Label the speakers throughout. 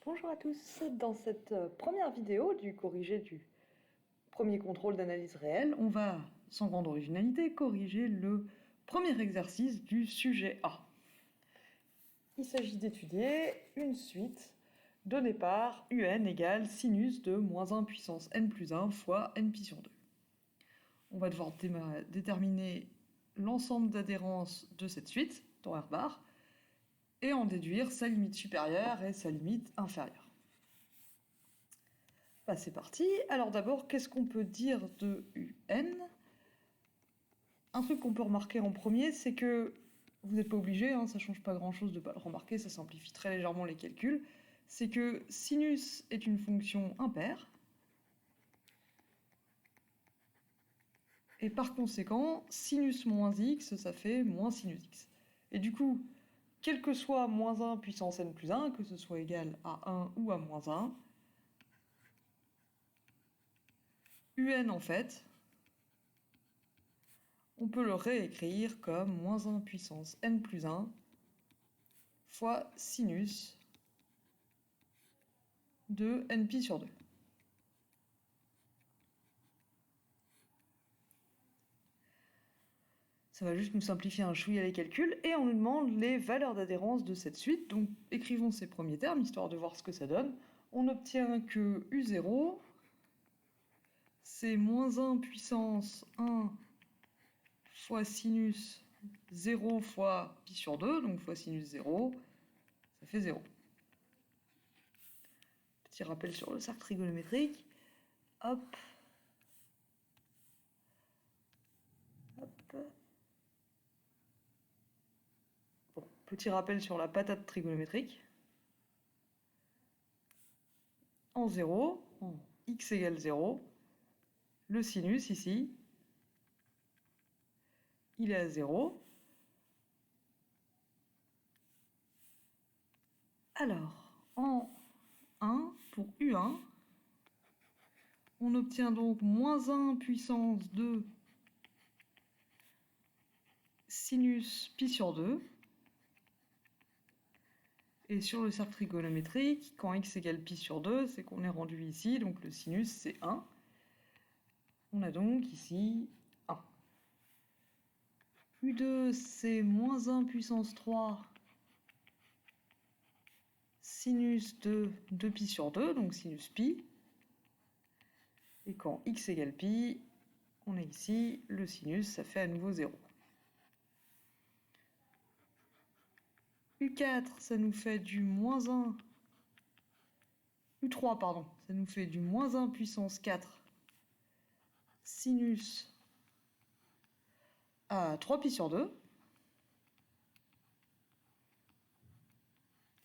Speaker 1: Bonjour à tous, dans cette première vidéo du corrigé du premier contrôle d'analyse réelle, on va, sans grande originalité, corriger le premier exercice du sujet A. Il s'agit d'étudier une suite donnée par un égale sinus de moins 1 puissance n plus 1 fois npi sur 2. On va devoir déterminer l'ensemble d'adhérence de cette suite dans R bar et en déduire sa limite supérieure et sa limite inférieure. Bah, c'est parti. Alors d'abord, qu'est-ce qu'on peut dire de UN? Un truc qu'on peut remarquer en premier, c'est que vous n'êtes pas obligé, ça change pas grand-chose de ne pas le remarquer, ça simplifie très légèrement les calculs, c'est que sinus est une fonction impaire, et par conséquent, sinus moins x, ça fait moins sinus x. Et du coup, quel que soit moins 1 puissance n plus 1, que ce soit égal à 1 ou à moins 1, UN en fait, on peut le réécrire comme moins 1 puissance n plus 1 fois sinus de npi sur 2. Ça va juste nous simplifier un chouïa les calculs, et on nous demande les valeurs d'adhérence de cette suite. Donc écrivons ces premiers termes, histoire de voir ce que ça donne. On obtient que U0, c'est moins 1 puissance 1 fois sinus 0 fois pi sur 2, donc fois sinus 0, ça fait 0. Petit rappel sur le cercle trigonométrique. Hop. Hop. Bon, petit rappel sur la patate trigonométrique. En 0, en x égale 0, le sinus ici, il est à 0. Alors, en 1, pour U1, on obtient donc moins 1 puissance 2 sinus pi sur 2. Et sur le cercle trigonométrique, quand x égale pi sur 2, c'est qu'on est rendu ici, donc le sinus c'est 1. On a donc ici 1. U2 c'est moins 1 puissance 3 sinus de 2pi sur 2, donc sinus pi. Et quand x égale pi, on a ici le sinus, ça fait à nouveau 0. U4, ça nous fait du moins 1... U3, pardon, ça nous fait du moins 1 puissance 4 sinus à 3pi sur 2.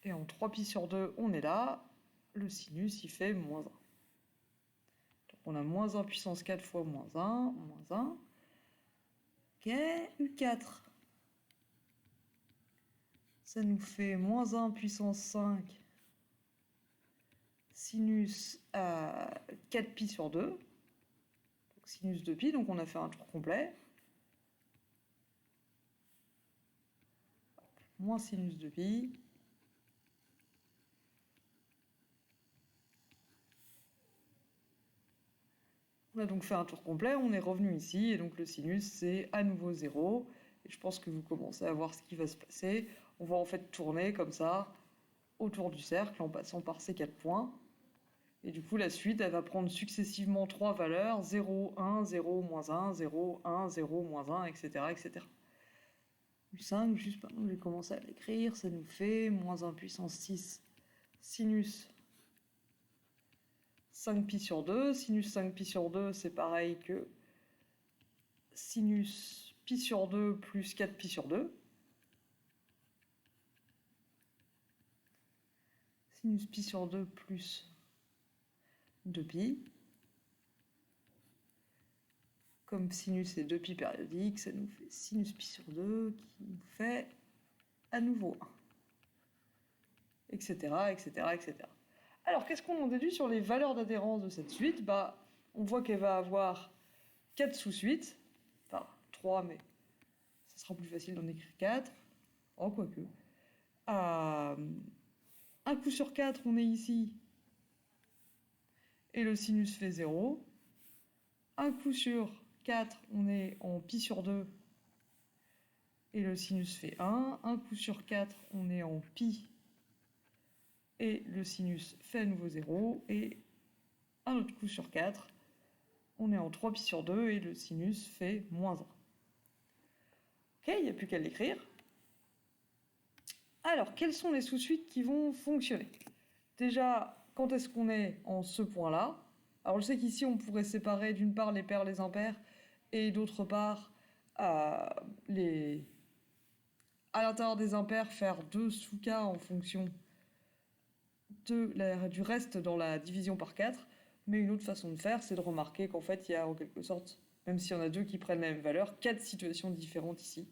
Speaker 1: Et en 3pi sur 2, on est là. Le sinus, il fait moins 1. Donc on a moins 1 puissance 4 fois moins 1, moins 1. Ok, U4. Ça nous fait moins 1 puissance 5 sinus à 4pi sur 2. Donc sinus de pi, donc on a fait un tour complet. Moins sinus de pi. On a donc fait un tour complet, on est revenu ici, et donc le sinus c'est à nouveau 0. Et je pense que vous commencez à voir ce qui va se passer. On va en fait tourner comme ça, autour du cercle, en passant par ces 4 points. Et du coup, la suite, elle va prendre successivement 3 valeurs, 0, 1, 0, moins 1, 0, 1, 0, moins 1, etc. etc. U5, juste maintenant, je vais commencer à l'écrire, ça nous fait moins 1 puissance 6 sinus 5pi sur 2. Sinus 5pi sur 2, c'est pareil que sinus pi sur 2 plus 4pi sur 2. Sinus pi sur 2 plus 2pi. Comme sinus est 2pi périodique, ça nous fait sinus pi sur 2 qui nous fait à nouveau 1. Etc. etc. etc. Alors, qu'est-ce qu'on en déduit sur les valeurs d'adhérence de cette suite? On voit qu'elle va avoir 4 sous-suites. Enfin, 3, mais ça sera plus facile d'en écrire 4. Oh, quoique. 1 Un coup sur 4, on est ici. Et le sinus fait 0. Un coup sur 4, on est en pi sur 2. Et le sinus fait 1. Un coup sur 4, on est en pi. Et le sinus fait à nouveau 0. Et un autre coup sur 4, on est en 3 pi sur 2 et le sinus fait moins 1. Ok, il n'y a plus qu'à l'écrire. Alors, quelles sont les sous-suites qui vont fonctionner? Déjà, quand est-ce qu'on est en ce point-là? Alors, je sais qu'ici, on pourrait séparer d'une part les paires, les impairs, et d'autre part, à l'intérieur des impairs, faire 2 sous-cas en fonction du reste dans la division par 4. Mais une autre façon de faire, c'est de remarquer qu'en fait, il y a en quelque sorte, même s'il y en a 2 qui prennent la même valeur, 4 situations différentes ici.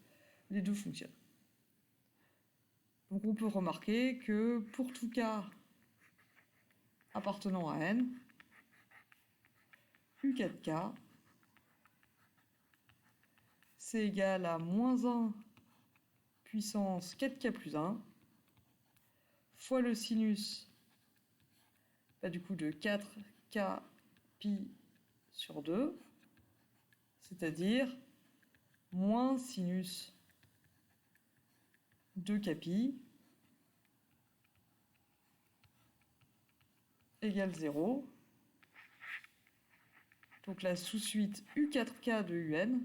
Speaker 1: Les 2 fonctionnent. Donc on peut remarquer que pour tout cas appartenant à n, U4K, c'est égal à moins 1 puissance 4K plus 1 fois le sinus du coup de 4K pi sur 2, c'est-à-dire moins sinus 2K pi égale 0. Donc la sous-suite U4K de UN,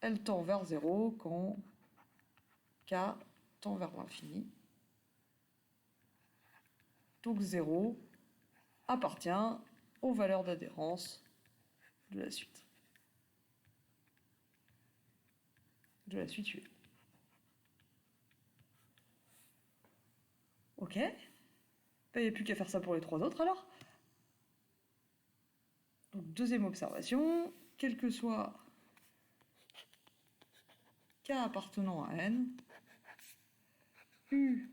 Speaker 1: elle tend vers 0 quand K tend vers l'infini. Donc 0 appartient aux valeurs d'adhérence de la suite. De la suite UN. Ok. Il n'y a plus qu'à faire ça pour les 3 autres alors. Donc deuxième observation, quel que soit K appartenant à N, U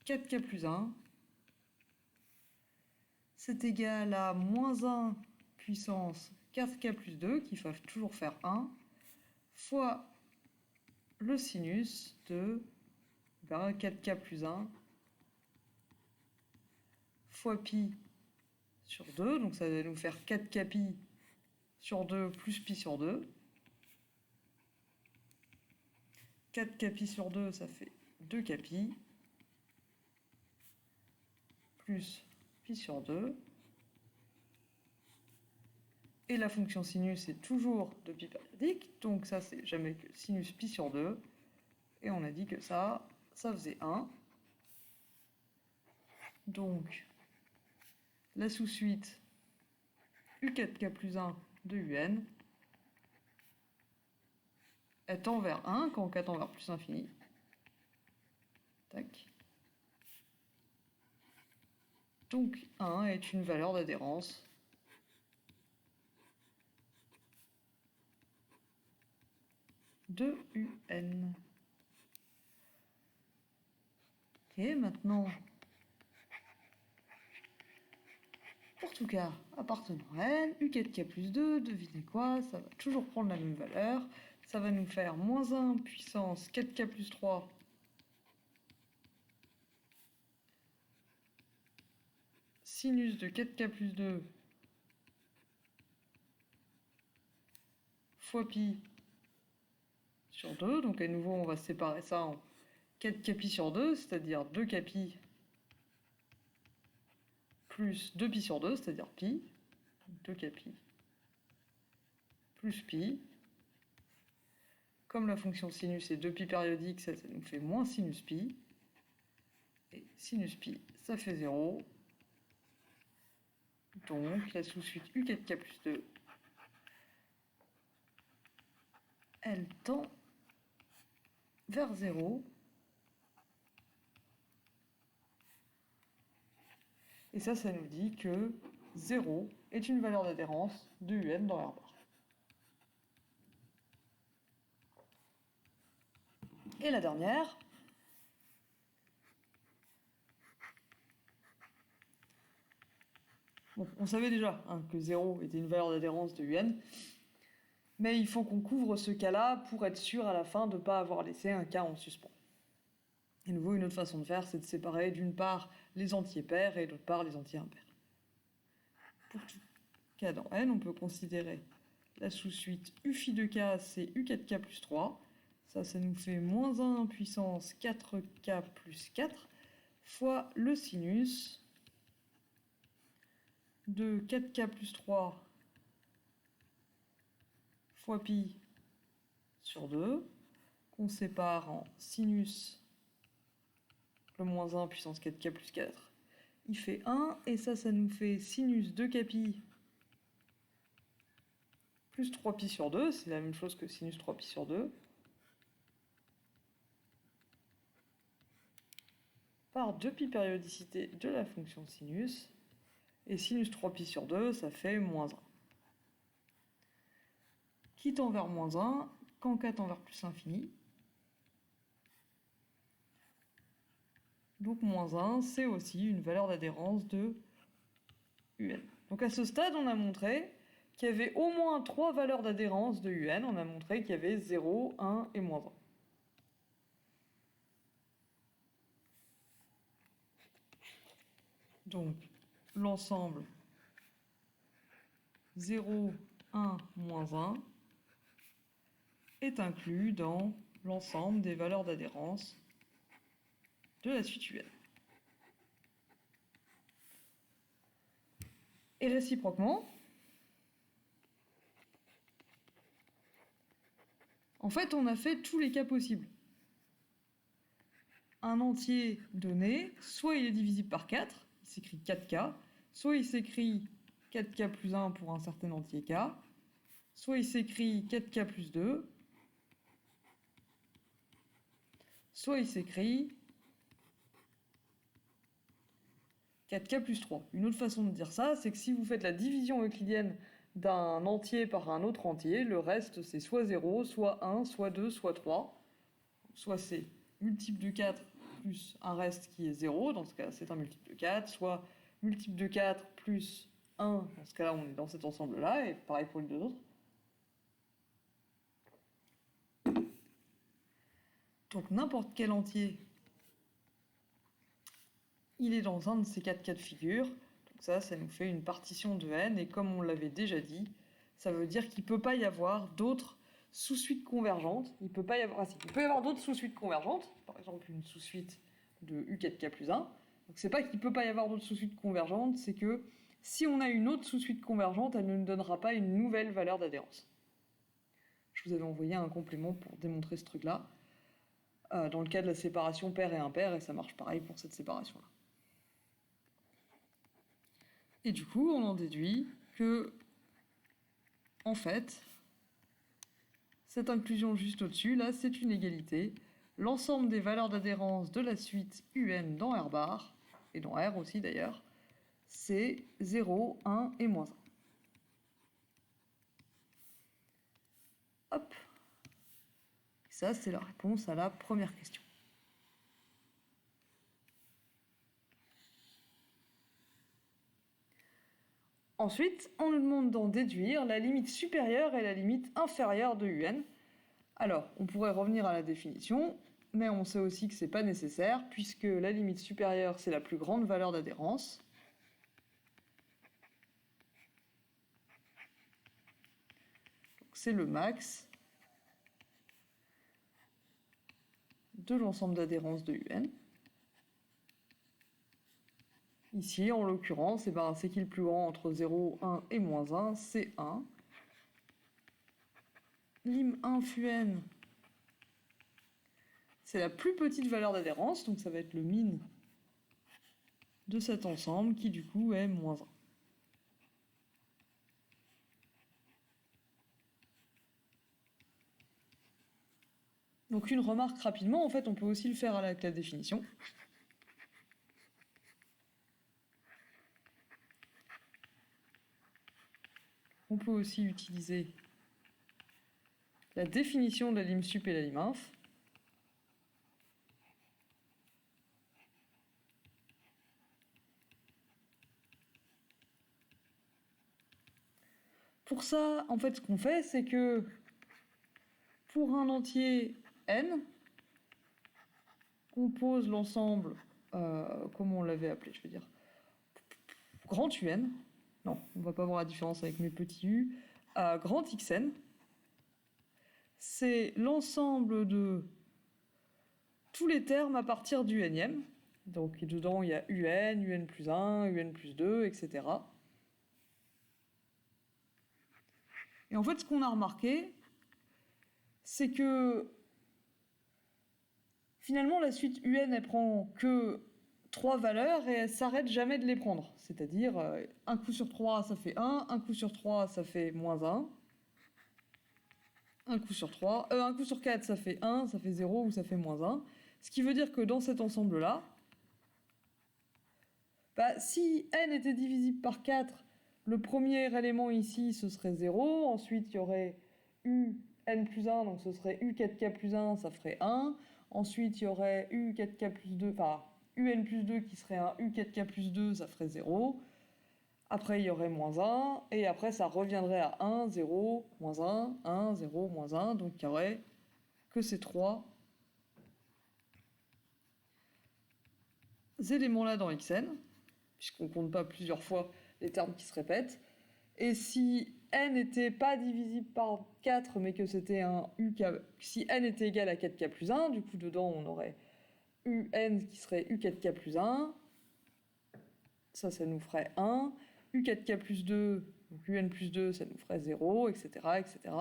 Speaker 1: 4K plus 1, c'est égal à moins 1 puissance 4K plus 2, qui va toujours faire 1, fois le sinus de 4K plus 1 fois pi sur 2, donc ça va nous faire 4K pi sur 2 plus pi sur 2. 4K pi sur 2, ça fait 2K pi plus pi sur 2. Et la fonction sinus est toujours de pi périodique, donc ça c'est jamais que sinus pi sur 2. Et on a dit que ça faisait 1. Donc la sous-suite U4K plus 1 de UN, elle tend vers 1 quand K tend vers plus infini. Tac. Donc 1 est une valeur d'adhérence de UN. Ok, maintenant, pour tout cas appartenant à N, U4K plus 2, devinez quoi, ça va toujours prendre la même valeur. Ça va nous faire moins 1 puissance 4K plus 3 sinus de 4K plus 2 fois pi sur 2. Donc à nouveau, on va séparer ça en 4K pi sur 2, c'est-à-dire 2K pi plus 2 pi sur 2, c'est-à-dire pi. 2K pi plus pi. Comme la fonction sinus est 2 pi périodique, ça nous fait moins sinus pi. Et sinus pi, ça fait 0. Donc la sous-suite U4K plus 2, elle tend vers 0. Et ça nous dit que 0 est une valeur d'adhérence de UN dans R bar. Et la dernière, bon, on savait déjà que 0 était une valeur d'adhérence de UN. Mais il faut qu'on couvre ce cas-là pour être sûr à la fin de ne pas avoir laissé un cas en suspens. Et nouveau, une autre façon de faire, c'est de séparer d'une part les entiers pairs et d'autre part les entiers impairs. Pour tout cas dans n, on peut considérer la sous-suite u phi de k, c'est u4k plus 3. Ça nous fait moins 1 puissance 4k plus 4 fois le sinus de 4k plus 3 fois pi sur 2, qu'on sépare en sinus le moins 1 puissance 4k plus 4. Il fait 1, et ça nous fait sinus 2k pi plus 3pi sur 2, c'est la même chose que sinus 3pi sur 2, par 2pi périodicité de la fonction sinus, et sinus 3pi sur 2, ça fait moins 1. Qui tend vers moins 1, quand k tend vers plus l'infini. Donc moins 1, c'est aussi une valeur d'adhérence de un. Donc à ce stade, on a montré qu'il y avait au moins 3 valeurs d'adhérence de un. On a montré qu'il y avait 0, 1 et moins 1. Donc l'ensemble 0, 1, moins 1 est inclus dans l'ensemble des valeurs d'adhérence de la suite UN. Et réciproquement, en fait, on a fait tous les cas possibles. Un entier donné, soit il est divisible par 4, il s'écrit 4k, soit il s'écrit 4k plus 1 pour un certain entier k, soit il s'écrit 4k plus 2, soit il s'écrit 4k plus 3. Une autre façon de dire ça, c'est que si vous faites la division euclidienne d'un entier par un autre entier, le reste c'est soit 0, soit 1, soit 2, soit 3. Soit c'est multiple de 4 plus un reste qui est 0, dans ce cas c'est un multiple de 4, soit multiple de 4 plus 1, dans ce cas-là on est dans cet ensemble-là, et pareil pour les deux autres. Donc n'importe quel entier, il est dans un de ces 4 cas de figure. Donc ça nous fait une partition de n, et comme on l'avait déjà dit, ça veut dire qu'il ne peut pas y avoir d'autres sous-suites convergentes. Il peut pas y avoir, il peut y avoir d'autres sous-suites convergentes, par exemple une sous-suite de u4k plus 1. Donc c'est pas qu'il ne peut pas y avoir d'autres sous-suites convergentes, c'est que si on a une autre sous-suite convergente, elle ne nous donnera pas une nouvelle valeur d'adhérence. Je vous avais envoyé un complément pour démontrer ce truc-là, dans le cas de la séparation pair et impair, et ça marche pareil pour cette séparation-là. Et du coup, on en déduit que, en fait, cette inclusion juste au-dessus, là, c'est une égalité. L'ensemble des valeurs d'adhérence de la suite UN dans R bar, et dans R aussi d'ailleurs, c'est 0, 1 et moins 1. Hop. Ça, c'est la réponse à la première question. Ensuite, on nous demande d'en déduire la limite supérieure et la limite inférieure de UN. Alors, on pourrait revenir à la définition, mais on sait aussi que ce n'est pas nécessaire, puisque la limite supérieure, c'est la plus grande valeur d'adhérence. C'est le max de l'ensemble d'adhérence de UN. Ici, en l'occurrence, c'est qui le plus grand entre 0, 1 et moins 1, c'est 1. Lim 1 fun, c'est la plus petite valeur d'adhérence, donc ça va être le min de cet ensemble qui du coup est moins 1. Donc une remarque rapidement, en fait on peut aussi le faire avec la définition. On peut aussi utiliser la définition de la lim sup et la lim inf. Pour ça, en fait, ce qu'on fait, c'est que pour un entier n, on pose l'ensemble, comment on l'avait appelé, je veux dire, grand UN, non, on va pas voir la différence avec mes petits u, grand xn, c'est l'ensemble de tous les termes à partir du nème. Donc dedans il y a un plus 1, un plus 2, etc. Et en fait ce qu'on a remarqué, c'est que finalement la suite un elle prend que 3 valeurs et elle s'arrête jamais de les prendre. C'est-à-dire un coup sur 3 ça fait 1, un coup sur 3 ça fait moins 1, un coup sur 3, un coup sur 4 ça fait 1, ça fait 0 ou ça fait moins 1. Ce qui veut dire que dans cet ensemble-là, si n était divisible par 4, le premier élément ici, ce serait 0. Ensuite, il y aurait un plus 1, donc ce serait u4k plus 1, ça ferait 1. Ensuite, il y aurait u4k plus 2, enfin, un plus 2 qui serait un u4k plus 2, ça ferait 0. Après, il y aurait moins 1. Et après, ça reviendrait à 1, 0, moins 1, 1, 0, moins 1. Donc, il n'y aurait que ces 3 éléments-là dans Xn, puisqu'on ne compte pas plusieurs fois les termes qui se répètent. Et si n n'était pas divisible par 4, mais que c'était un uk, si n était égal à 4k plus 1, du coup dedans on aurait un qui serait u4k plus 1, ça nous ferait 1, u4k plus 2, donc un plus 2, ça nous ferait 0, etc., etc.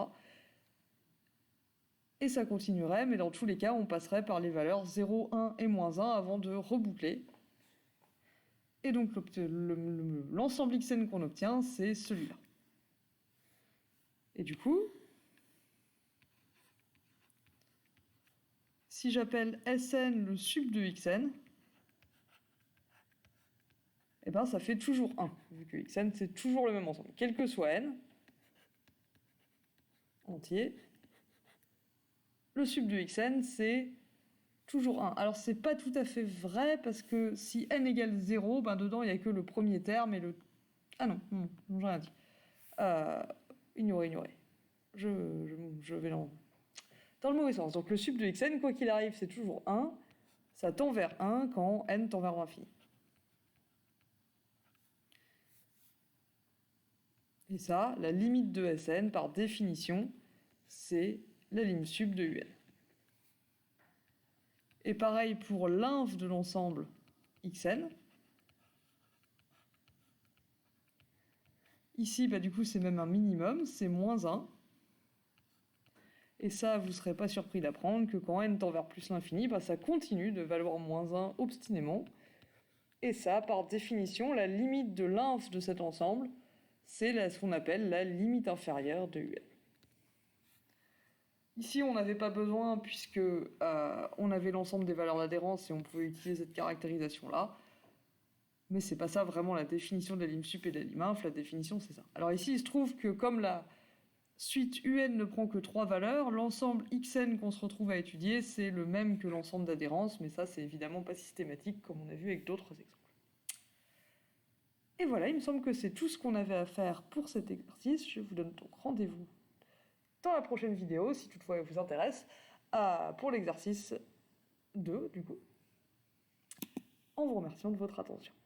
Speaker 1: Et ça continuerait, mais dans tous les cas, on passerait par les valeurs 0, 1 et moins 1 avant de reboucler. Et donc l'ensemble xn qu'on obtient, c'est celui-là. Et du coup, si j'appelle Sn le sub de Xn, eh ben ça fait toujours 1, vu que Xn c'est toujours le même ensemble. Quel que soit n, entier, le sub de Xn c'est toujours 1. Alors c'est pas tout à fait vrai, parce que si n égale 0, ben dedans il n'y a que le premier terme et le... Ah non, j'ai rien dit. Ignorer. Je vais dans le mauvais sens. Donc le sub de Xn, quoi qu'il arrive, c'est toujours 1. Ça tend vers 1 quand n tend vers l'infini. Et ça, la limite de Sn, par définition, c'est la lim sub de un. Et pareil pour l'inf de l'ensemble Xn. Ici, du coup, c'est même un minimum, c'est moins 1. Et ça, vous ne serez pas surpris d'apprendre que quand n tend vers plus l'infini, ça continue de valoir moins 1 obstinément. Et ça, par définition, la limite de l'inf de cet ensemble, c'est ce qu'on appelle la limite inférieure de un. Ici, on n'avait pas besoin, puisque on avait l'ensemble des valeurs d'adhérence et on pouvait utiliser cette caractérisation-là. Mais c'est pas ça vraiment la définition de la lim sup et de la lim inf. La définition, c'est ça. Alors ici, il se trouve que comme la suite un ne prend que 3 valeurs, l'ensemble xn qu'on se retrouve à étudier, c'est le même que l'ensemble d'adhérence, mais ça, c'est évidemment pas systématique, comme on a vu avec d'autres exemples. Et voilà, il me semble que c'est tout ce qu'on avait à faire pour cet exercice. Je vous donne donc rendez-vous dans la prochaine vidéo, si toutefois elle vous intéresse, pour l'exercice 2, du coup, en vous remerciant de votre attention.